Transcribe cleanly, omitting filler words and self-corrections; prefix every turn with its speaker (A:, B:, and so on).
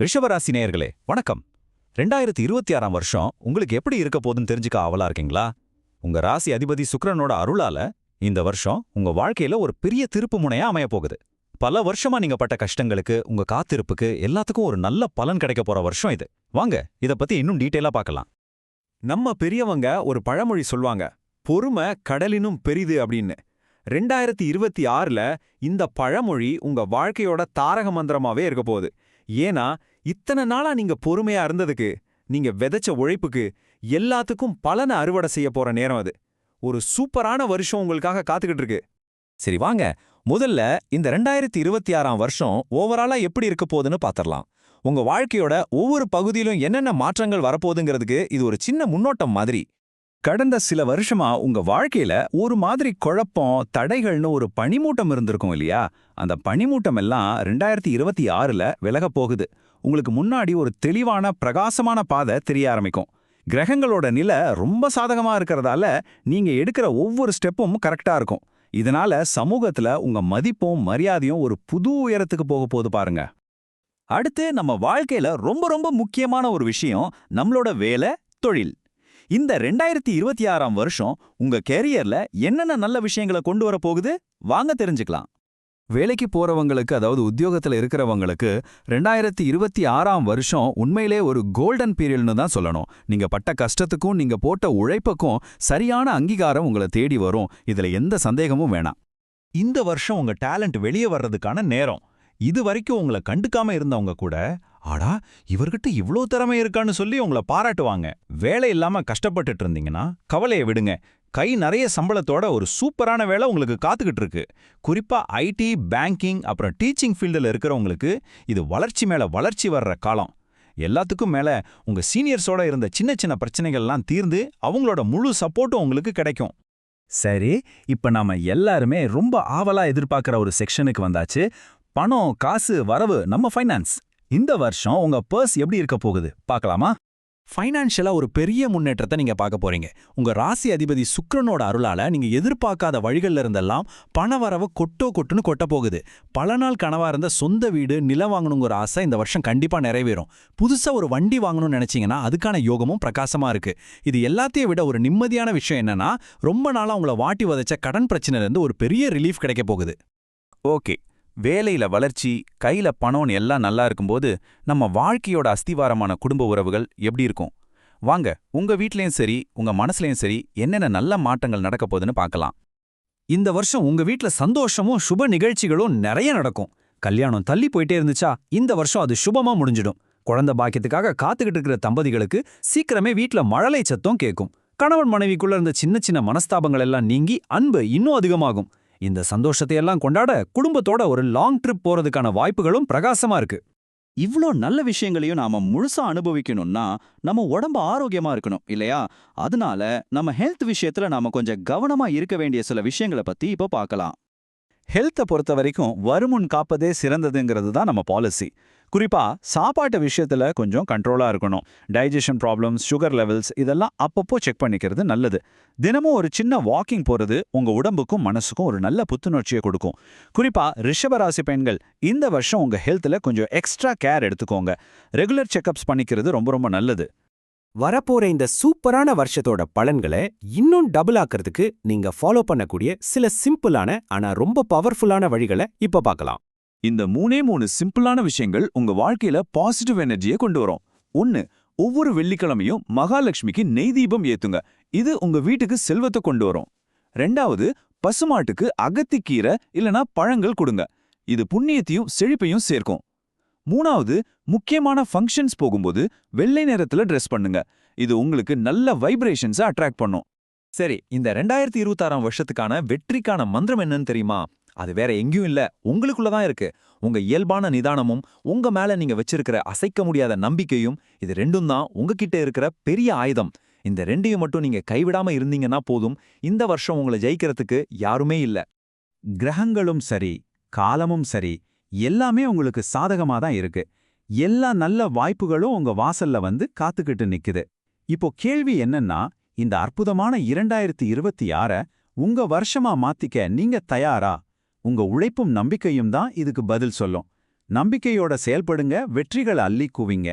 A: ரிஷபராசி நேயர்களே வணக்கம். 2026ஆம் வருஷம் உங்களுக்கு எப்படி இருக்க போதுன்னு தெரிஞ்சுக்க ஆவலா இருக்கீங்களா? உங்க ராசி அதிபதி சுக்கிரனோட அருளால இந்த வருஷம் உங்க வாழ்க்கையில ஒரு பெரிய திருப்பு முனையா அமைய போகுது. பல வருஷமா நீங்க பட்ட கஷ்டங்களுக்கு, உங்க காத்திருப்புக்கு எல்லாத்துக்கும் ஒரு நல்ல பலன் கிடைக்க போற வருஷம் இது. வாங்க இத பத்தி இன்னும் டீட்டெயிலா பார்க்கலாம்.
B: நம்ம பெரியவங்க ஒரு பழமொழி சொல்வாங்க, பொறுமை கடலினும் பெரிது அப்படின்னு. 2026ல இந்த பழமொழி உங்க வாழ்க்கையோட தாரக மந்திரமாவே இருக்க போகுது. ஏன்னா இத்தனை நாளா நீங்க பொறுமையா இருந்ததுக்கு, நீங்க விதைச்ச உழைப்புக்கு எல்லாத்துக்கும் பலனை அறுவடை செய்ய போற நேரம் அது. ஒரு சூப்பரான வருஷம் உங்களுக்காக காத்துக்கிட்டு இருக்கு.
A: சரி வாங்க, முதல்ல இந்த 2026ஆம் வருஷம் ஓவராலா எப்படி இருக்க போகுதுன்னு பாத்திரலாம். உங்க வாழ்க்கையோட ஒவ்வொரு பகுதியிலும் என்னென்ன மாற்றங்கள் வரப்போகுதுங்கிறதுக்கு இது ஒரு சின்ன முன்னோட்டம் மாதிரி. கடந்த சில வருஷமா உங்க வாழ்க்கையில ஒரு மாதிரி குழப்பம், தடைகள்னு ஒரு பனிமூட்டம் இருந்திருக்கும் இல்லையா? அந்த பனிமூட்டம் எல்லாம் 2026ல விலக போகுது. உங்களுக்கு முன்னாடி ஒரு தெளிவான பிரகாசமான பாதை தெரிய ஆரம்பிக்கும். கிரகங்களோட நிலை ரொம்ப சாதகமா இருக்கிறதால நீங்க எடுக்கிற ஒவ்வொரு ஸ்டெப்பும் கரெக்டா இருக்கும். இதனால சமூகத்துல உங்க மதிப்பும் மரியாதையும் ஒரு புது உயரத்துக்கு போக போகுது பாருங்க. அடுத்து நம்ம வாழ்க்கையில ரொம்ப ரொம்ப முக்கியமான ஒரு விஷயம் நம்மளோட வேலை, தொழில். இந்த 2026ஆம் வருஷம் உங்க கேரியர்ல என்னென்ன நல்ல விஷயங்களை கொண்டு வர போகுது வாங்க தெரிஞ்சுக்கலாம். வேலைக்கு போறவங்களுக்கு, அதாவது உத்தியோகத்துல இருக்கிறவங்களுக்கு 2026ஆம் வருஷம் உண்மையிலே ஒரு கோல்டன் பீரியட்னு தான் சொல்லணும். நீங்க பட்ட கஷ்டத்துக்கும் நீங்க போட்ட உழைப்புக்கும் சரியான அங்கீகாரம் உங்களை தேடி வரும். இதுல எந்த சந்தேகமும் வேணாம். இந்த வருஷம் உங்க டேலண்ட் வெளியே வர்றதுக்கான நேரம். இது வரைக்கும் உங்களை கண்டுக்காம இருந்தவங்க கூட, ஆடா இவர்கிட்ட இவ்ளோ திறமை இருக்கான்னு சொல்லி உங்களை பாராட்டுவாங்க. வேலை இல்லாம கஷ்டப்பட்டுட்டு இருந்தீங்கன்னா கவலையை விடுங்க. கை நிறைய சம்பளத்தோட ஒரு சூப்பரான வேலை உங்களுக்கு காத்துக்கிட்டு இருக்கு. குறிப்பா ஐடி, பேங்கிங், அப்புறம் டீச்சிங் ஃபீல்டில் இருக்கிறவங்களுக்கு இது வளர்ச்சி மேல வளர்ச்சி வர்ற காலம். எல்லாத்துக்கும் மேல உங்க சீனியர்ஸோட இருந்த சின்ன சின்ன பிரச்சனைகள்லாம் தீர்ந்து அவங்களோட முழு சப்போர்ட்டும் உங்களுக்கு கிடைக்கும். சரி, இப்ப நாம எல்லாருமே ரொம்ப ஆவலா எதிர்பார்க்கிற ஒரு செக்ஷனுக்கு வந்தாச்சு. பணம், காசு, வரவு, நம்ம ஃபைனான்ஸ். இந்த வருஷம் உங்க பர்ஸ் எப்படி இருக்க போகுது பார்க்கலாமா? ஃபைனான்ஷியலா ஒரு பெரிய முன்னேற்றத்தை நீங்க பார்க்க போறீங்க. உங்க ராசி அதிபதி சுக்கிரனோட அருளால நீங்க எதிர்பார்க்காத வழிகள்ல இருந்தெல்லாம் பணவரவு கொட்டுன்னு கொட்ட போகுது. பல நாள் கனவா இருந்த சொந்த வீடு, நிலம் வாங்கணுங்கிற ஆசை இந்த வருஷம் கண்டிப்பா நிறைவேறும். புதுசா ஒரு வண்டி வாங்கணும்னு நினைச்சீங்கன்னா அதுக்கான யோகமும் பிரகாசமா இருக்கு. இது எல்லாத்தையும் விட ஒரு நிம்மதியான விஷயம் என்னன்னா, ரொம்ப நாளா உங்களை வாட்டி வதைச்ச கடன் பிரச்சனையில இருந்து ஒரு பெரிய ரிலீஃப் கிடைக்க போகுது. ஓகே, வேலையில வளர்ச்சி, கையில பணம்னு எல்லாம் நல்லா இருக்கும்போது நம்ம வாழ்க்கையோட அஸ்திவாரமான குடும்ப உறவுகள் எப்படி இருக்கும்? வாங்க உங்க வீட்லயும் சரி, உங்க மனசுலயும் சரி என்னென்ன நல்ல மாற்றங்கள் நடக்க போகுதுன்னு பார்க்கலாம். இந்த வருஷம் உங்க வீட்ல சந்தோஷமும் சுப நிகழ்ச்சிகளும் நிறைய நடக்கும். கல்யாணம் தள்ளி போயிட்டே இருந்துச்சா இந்த வருஷம் அது சுபமா முடிஞ்சிடும். குழந்தை பாக்கியத்துக்காக காத்துக்கிட்டு இருக்கிற தம்பதிகளுக்கு சீக்கிரமே வீட்ல மழலை சத்தம் கேட்கும். கணவன் மனைவிக்குள்ள இருந்த சின்ன சின்ன மனஸ்தாபங்கள் எல்லாம் நீங்கி அன்பு இன்னும் அதிகமாகும். இந்த சந்தோஷத்தை எல்லாம் கொண்டாட குடும்பத்தோட ஒரு லாங் ட்ரிப் போறதுக்கான வாய்ப்புகளும் பிரகாசமா இருக்கு.
C: இவ்ளோ நல்ல விஷயங்களையும் நாம முழுசா அனுபவிக்கணும்னா நம்ம உடம்பு ஆரோக்கியமா இருக்கணும் இல்லையா? அதனால நம்ம ஹெல்த் விஷயத்துல நாம கொஞ்சம் கவனமா இருக்க வேண்டிய சில விஷயங்களை பத்தி இப்ப பார்க்கலாம்.
A: ஹெல்த்தை பொறுத்த வரைக்கும் வருமுன் காப்பதே சிறந்ததுங்கிறது தான் நம்ம பாலிசி. குறிப்பா சாப்பாட்டு விஷயத்துல கொஞ்சம் கண்ட்ரோலா இருக்கணும். டைஜஷன் ப்ராப்ளம்ஸ், சுகர் லெவல்ஸ் இதெல்லாம் அப்பப்போ செக் பண்ணிக்கிறது நல்லது. தினமும் ஒரு சின்ன வாக்கிங் போறது உங்க உடம்புக்கும் மனசுக்கும் ஒரு நல்ல புத்துணர்ச்சியை கொடுக்கும். குறிப்பா ரிஷபராசி பெண்கள் இந்த வருஷம் உங்க ஹெல்த்ல கொஞ்சம் எக்ஸ்ட்ரா கேர் எடுத்துக்கோங்க. ரெகுலர் செக்அப்ஸ் பண்ணிக்கிறது ரொம்ப ரொம்ப நல்லது.
D: வரப்போற இந்த சூப்பரான வருஷத்தோட பலன்களை இன்னும் டபுள் ஆக்கிறதுக்கு நீங்க ஃபாலோ பண்ணக்கூடிய சில சிம்பிளான ஆனா ரொம்ப பவர்ஃபுல்லான வழிகளை இப்ப பார்க்கலாம்.
A: இந்த மூணு சிம்பிளான விஷயங்கள் உங்க வாழ்க்கையில பாசிட்டிவ் எனர்ஜியை கொண்டு வரும். 1. ஒவ்வொரு வெள்ளிக்கிழமையும் மகாலட்சுமிக்கு நெய் தீபம் ஏத்துங்க. இது உங்க வீட்டுக்கு செல்வத்தை கொண்டு வரும். 2. பசுமாட்டுக்கு அகத்திக்கீரை இல்லனா பழங்கள் கொடுங்க. இது புண்ணியத்தையும் செழிப்பையும் சேர்க்கும். 3. முக்கியமான ஃபங்க்ஷன்ஸ் போகும்போது வெள்ளை நிறத்துல ட்ரெஸ் பண்ணுங்க. இது உங்களுக்கு நல்ல வைப்ரேஷன்ஸை அட்ராக்ட் பண்ணும். சரி, இந்த 2026ஆம் வருஷத்துக்கான வெற்றிக்கான மந்திரம் என்னன்னு தெரியுமா? அது வேற எங்கேயும் இல்ல, உங்களுக்குள்ள தான் இருக்கு. உங்க இயல்பான நிதானமும் உங்க மேல நீங்க வச்சிருக்கிற அசைக்க முடியாத நம்பிக்கையும், இது ரெண்டும் தான் உங்ககிட்ட இருக்கிற பெரிய ஆயுதம். இந்த ரெண்டையும் மட்டும் நீங்க கைவிடாம இருந்தீங்கன்னா போதும், இந்த வருஷம் உங்களை ஜெயிக்கிறதுக்கு யாருமே இல்ல. கிரகங்களும் சரி, காலமும் சரி, எல்லாமே உங்களுக்கு சாதகமா தான் இருக்கு. எல்லா நல்ல வாய்ப்புகளும் உங்க வாசல்ல வந்து காத்துக்கிட்டு நிக்குது. இப்போ கேள்வி என்னன்னா, இந்த அற்புதமான 2026 உங்க வருஷமா மாத்திக்க நீங்க தயாரா? உங்க உழைப்பும் நம்பிக்கையும் தான் இதுக்கு பதில் சொல்லும்.
B: நம்பிக்கையோட செயல்படுங்க, வெற்றிகள் அள்ளி குவிங்க.